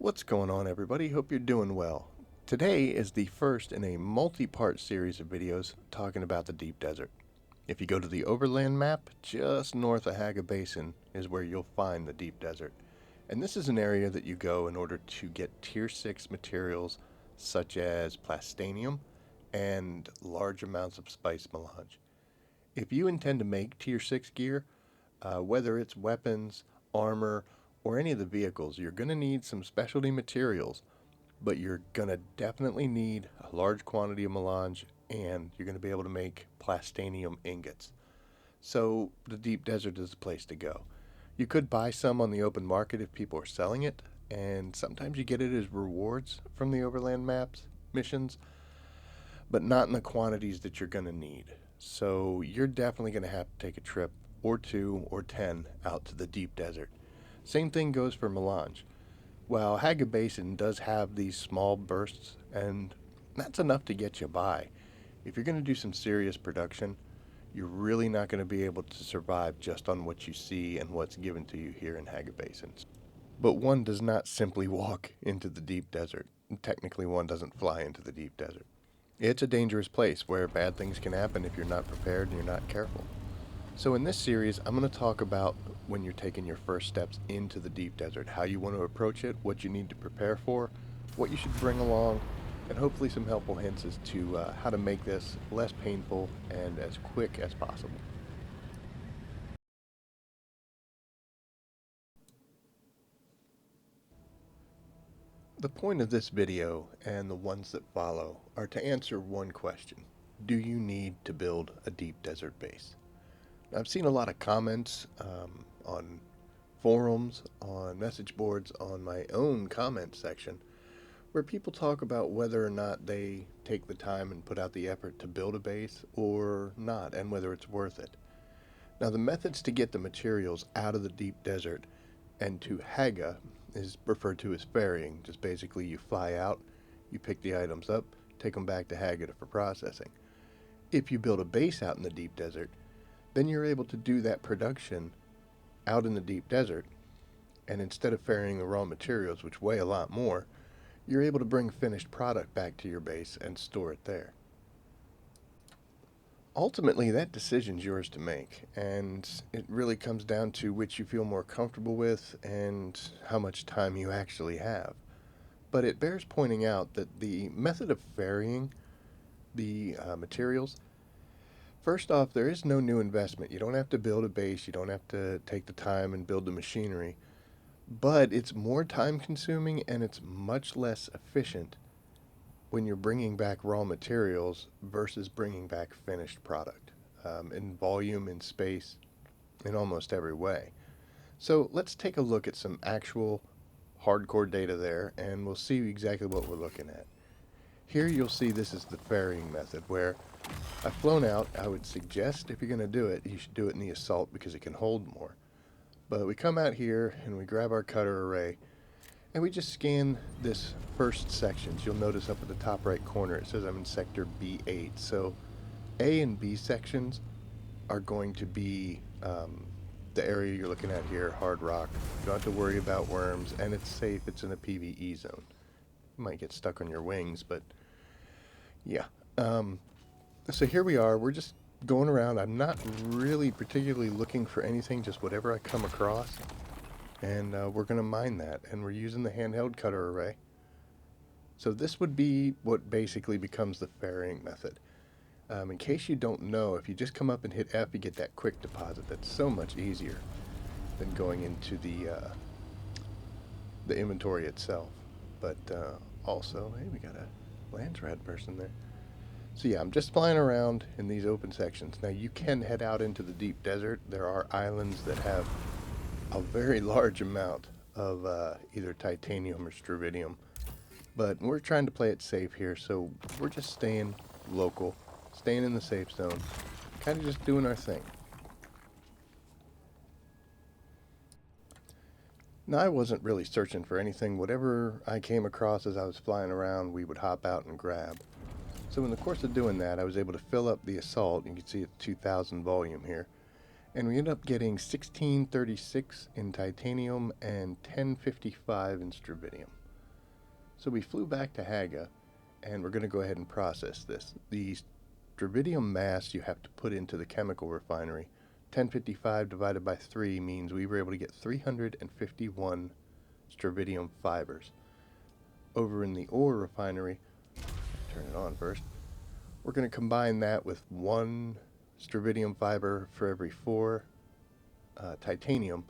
What's going on, everybody? Hope you're doing well. Today is the first in a multi-part series of videos talking about the deep desert. If you go to the overland map, just north of Hagga Basin is where you'll find the deep desert. And this is an area that you go in order to get tier 6 materials such as plastanium and large amounts of spice melange. If you intend to make tier 6 gear, whether it's weapons, armor, or any of the vehicles, you're going to need some specialty materials, but you're going to definitely need a large quantity of melange, and you're going to be able to make plastanium ingots. So the deep desert is the place to go. You could buy some on the open market if people are selling it, and sometimes you get it as rewards from the overland maps missions, but not in the quantities that you're going to need. So you're definitely going to have to take a trip or 2 or 10 out to the deep desert. Same thing goes for melange. While Hagga Basin does have these small bursts, and that's enough to get you by. If you're going to do some serious production, you're really not going to be able to survive just on what you see and what's given to you here in Hagga Basin. But one does not simply walk into the deep desert. Technically, one doesn't fly into the deep desert. It's a dangerous place where bad things can happen if you're not prepared and you're not careful. So in this series, I'm going to talk about when you're taking your first steps into the deep desert, how you want to approach it, what you need to prepare for, what you should bring along, and hopefully some helpful hints as to how to make this less painful and as quick as possible. The point of this video and the ones that follow are to answer one question. Do you need to build a deep desert base? I've seen a lot of comments on forums, on message boards, on my own comment section, where people talk about whether or not they take the time and put out the effort to build a base or not, and whether it's worth it. Now, the methods to get the materials out of the deep desert and to Hagga is referred to as ferrying. Just basically you fly out, you pick the items up, take them back to Hagga for processing. If you build a base out in the deep desert, then you're able to do that production out in the deep desert, and instead of ferrying the raw materials, which weigh a lot more, you're able to bring finished product back to your base and store it there. Ultimately, that decision's yours to make, and it really comes down to which you feel more comfortable with and how much time you actually have. But it bears pointing out that the method of ferrying the materials, first off, there is no new investment. You don't have to build a base, you don't have to take the time and build the machinery, but it's more time consuming and it's much less efficient when you're bringing back raw materials versus bringing back finished product, in volume, in space, in almost every way. So let's take a look at some actual hardcore data there, and we'll see exactly what we're looking at. Here you'll see this is the ferrying method, where I've flown out. I would suggest if you're going to do it, you should do it in the assault because it can hold more. But we come out here and we grab our cutter array, and we just scan this first section. You'll notice up at the top right corner it says I'm in sector B8. So A and B sections are going to be the area you're looking at here, hard rock. You don't have to worry about worms, and it's safe. It's in a PvE zone. You might get stuck on your wings, but yeah. So here we are. We're just going around. I'm not really particularly looking for anything, just whatever I come across. And we're going to mine that, and we're using the handheld cutter array. So this would be what basically becomes the ferrying method. In case you don't know, if you just come up and hit F, you get that quick deposit. That's so much easier than going into the inventory itself. But also, hey, we got a Landsrad person there. So yeah, I'm just flying around in these open sections. Now you can head out into the deep desert. There are islands that have a very large amount of either titanium or struvidium, but we're trying to play it safe here, so we're just staying local, staying in the safe zone, kind of just doing our thing. Now, I wasn't really searching for anything. Whatever I came across as I was flying around, we would hop out and grab. So in the course of doing that, I was able to fill up the assault. You can see it's 2,000 volume here. And we ended up getting 1636 in titanium and 1055 in struvidium. So we flew back to Hagga, and we're going to go ahead and process this. The strontium mass you have to put into the chemical refinery, 1055 divided by 3 means we were able to get 351 strontium fibers. Over in the ore refinery, turn it on first, we're going to combine that with 1 strontium fiber for every 4 titanium,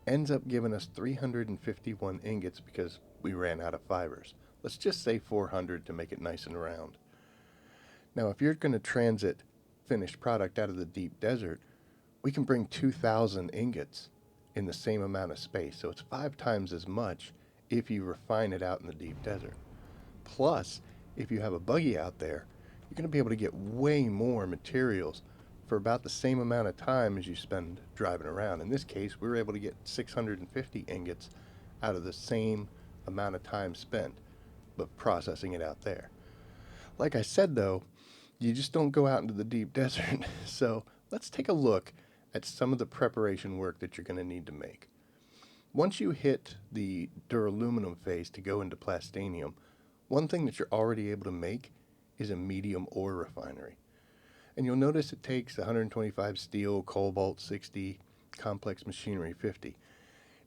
ends up giving us 351 ingots because we ran out of fibers. Let's just say 400 to make it nice and round. Now, if you're going to transit finished product out of the deep desert, we can bring 2,000 ingots in the same amount of space. So it's 5 times as much if you refine it out in the deep desert. Plus, if you have a buggy out there, you're going to be able to get way more materials for about the same amount of time as you spend driving around. In this case, we were able to get 650 ingots out of the same amount of time spent, but processing it out there. Like I said though, you just don't go out into the deep desert. So let's take a look at some of the preparation work that you're going to need to make. Once you hit the duraluminum phase to go into plastanium, one thing that you're already able to make is a medium ore refinery. And you'll notice it takes 125 steel, cobalt 60, complex machinery 50.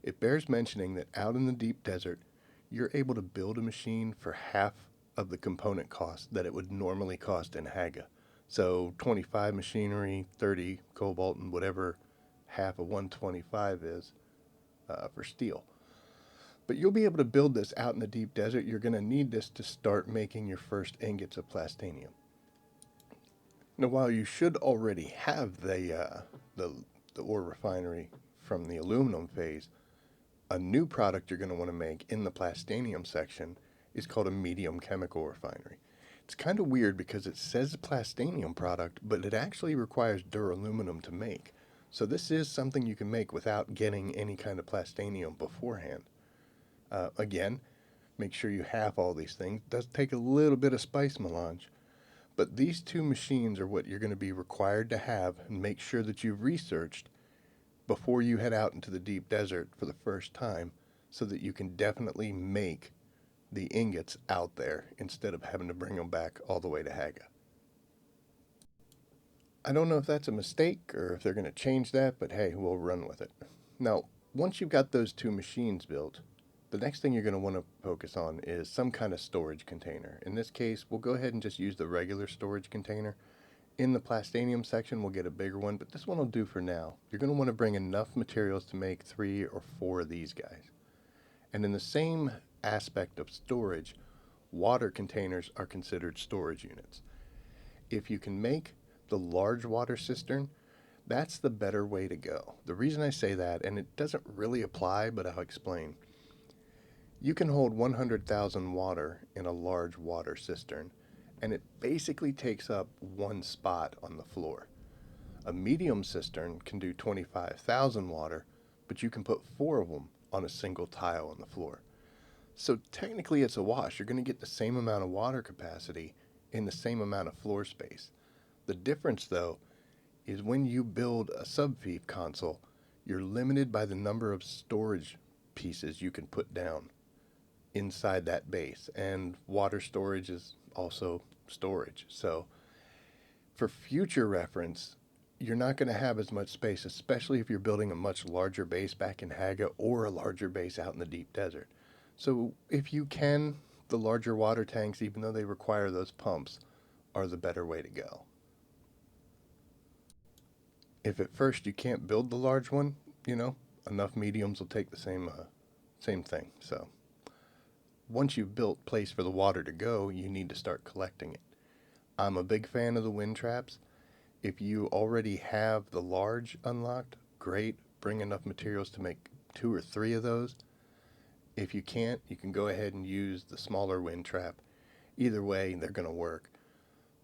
It bears mentioning that out in the deep desert, you're able to build a machine for half of the component cost that it would normally cost in Hagga. So 25 machinery, 30 cobalt, and whatever half of 125 is for steel. But you'll be able to build this out in the deep desert. You're going to need this to start making your first ingots of plastanium. Now, while you should already have the ore refinery from the aluminum phase, a new product you're going to want to make in the plastanium section is called a medium chemical refinery. It's kind of weird because it says plastanium product, but it actually requires duraluminum to make. So this is something you can make without getting any kind of plastanium beforehand. Again, make sure you have all these things. It does take a little bit of spice melange, but these 2 machines are what you're going to be required to have, and make sure that you've researched before you head out into the deep desert for the first time, so that you can definitely make the ingots out there instead of having to bring them back all the way to Hagga. I don't know if that's a mistake or if they're going to change that, but hey, we'll run with it. Now, once you've got those 2 machines built, the next thing you're going to want to focus on is some kind of storage container. In this case, we'll go ahead and just use the regular storage container. In the plastanium section, we'll get a bigger one, but this one will do for now. You're going to want to bring enough materials to make 3 or 4 of these guys. And in the same aspect of storage, water containers are considered storage units. If you can make the large water cistern, that's the better way to go. The reason I say that, and it doesn't really apply, but I'll explain. You can hold 100,000 water in a large water cistern, and it basically takes up 1 spot on the floor. A medium cistern can do 25,000 water, but you can put 4 of them on a single tile on the floor. So technically it's a wash. You're going to get the same amount of water capacity in the same amount of floor space. The difference, though, is when you build a subfeed console, you're limited by the number of storage pieces you can put down inside that base, and water storage is also storage. So for future reference, you're not going to have as much space, especially if you're building a much larger base back in Hagga or a larger base out in the deep desert. So if you can, the larger water tanks, even though they require those pumps, are the better way to go. If at first you can't build the large one, enough mediums will take the same thing. So once you've built place for the water to go, you need to start collecting it. I'm a big fan of the wind traps. If you already have the large unlocked, great. Bring enough materials to make 2 or 3 of those. If you can't, you can go ahead and use the smaller wind trap. Either way, they're going to work.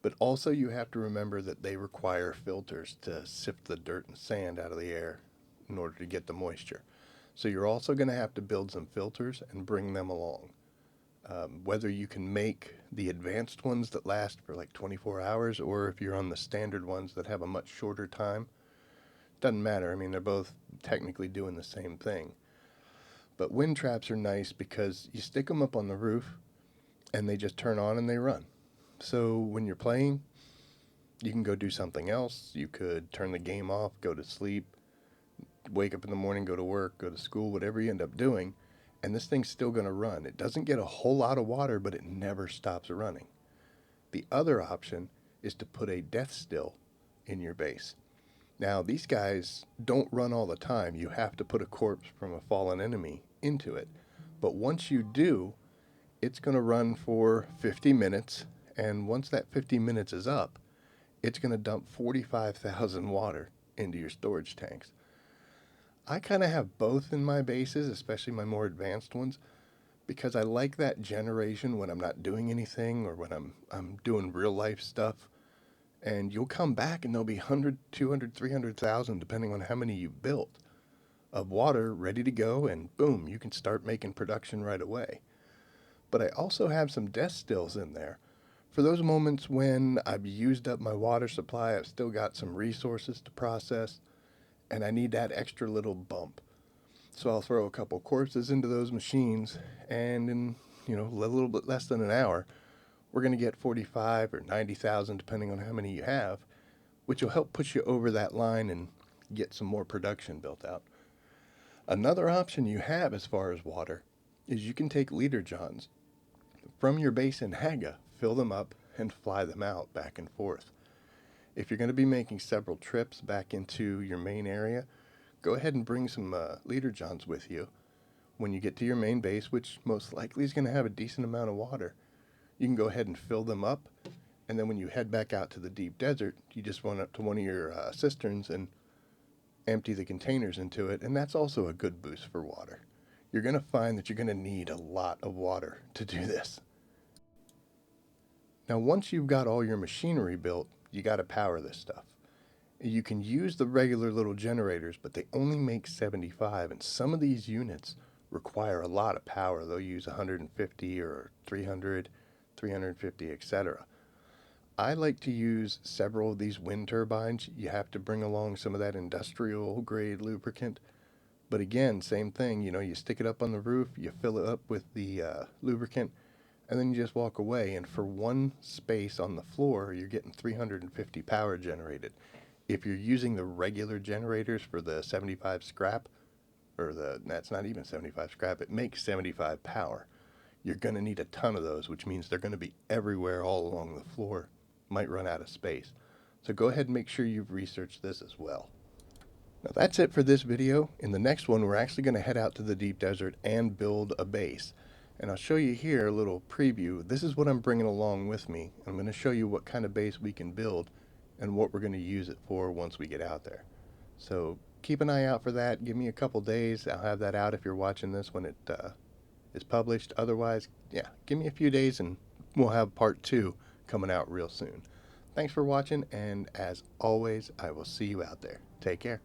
But also you have to remember that they require filters to sift the dirt and sand out of the air in order to get the moisture. So you're also going to have to build some filters and bring them along. Whether you can make the advanced ones that last for like 24 hours, or if you're on the standard ones that have a much shorter time, doesn't matter. I mean, they're both technically doing the same thing. But wind traps are nice because you stick them up on the roof, and they just turn on and they run. So when you're playing, you can go do something else. You could turn the game off, go to sleep, wake up in the morning, go to work, go to school, whatever you end up doing, and this thing's still going to run. It doesn't get a whole lot of water, but it never stops running. The other option is to put a death still in your base. Now, these guys don't run all the time. You have to put a corpse from a fallen enemy into it. But once you do, it's going to run for 50 minutes, and once that 50 minutes is up, it's going to dump 45,000 water into your storage tanks. I kind of have both in my bases, especially my more advanced ones, because I like that generation when I'm not doing anything or when I'm doing real life stuff. And you'll come back and there'll be 100, 200, 300,000, depending on how many you built, of water ready to go, and boom, you can start making production right away. But I also have some death stills in there for those moments when I've used up my water supply, I've still got some resources to process, and I need that extra little bump. So I'll throw a couple corpses into those machines, and in a little bit less than an hour, we're going to get 45 or 90,000, depending on how many you have, which will help push you over that line and get some more production built out. Another option you have as far as water is you can take leader johns from your base in Hagga, fill them up, and fly them out back and forth. If you're going to be making several trips back into your main area, go ahead and bring some leader johns with you. When you get to your main base, which most likely is going to have a decent amount of water, you can go ahead and fill them up, and then when you head back out to the deep desert, you just run up to one of your cisterns and empty the containers into it, and that's also a good boost for water. You're going to find that you're going to need a lot of water to do this. Now, once you've got all your machinery built, you got to power this stuff. You can use the regular little generators, but they only make 75, and some of these units require a lot of power. They'll use 150 or 300, 350, etc. I like to use several of these wind turbines. You have to bring along some of that industrial grade lubricant. But again, same thing, you stick it up on the roof, you fill it up with the lubricant, and then you just walk away. And for one space on the floor, you're getting 350 power generated. If you're using the regular generators for the 75 scrap, that's not even 75 scrap, it makes 75 power. You're going to need a ton of those, which means they're going to be everywhere all along the floor. Might run out of space. So go ahead and make sure you've researched this as well. Now that's it for this video. In the next one, we're actually going to head out to the deep desert and build a base. And I'll show you here a little preview. This is what I'm bringing along with me. I'm going to show you what kind of base we can build and what we're going to use it for once we get out there. So keep an eye out for that. Give me a couple days. I'll have that out if you're watching this when it is published. Otherwise, give me a few days and we'll have part 2 coming out real soon. Thanks for watching, and as always, I will see you out there. Take care.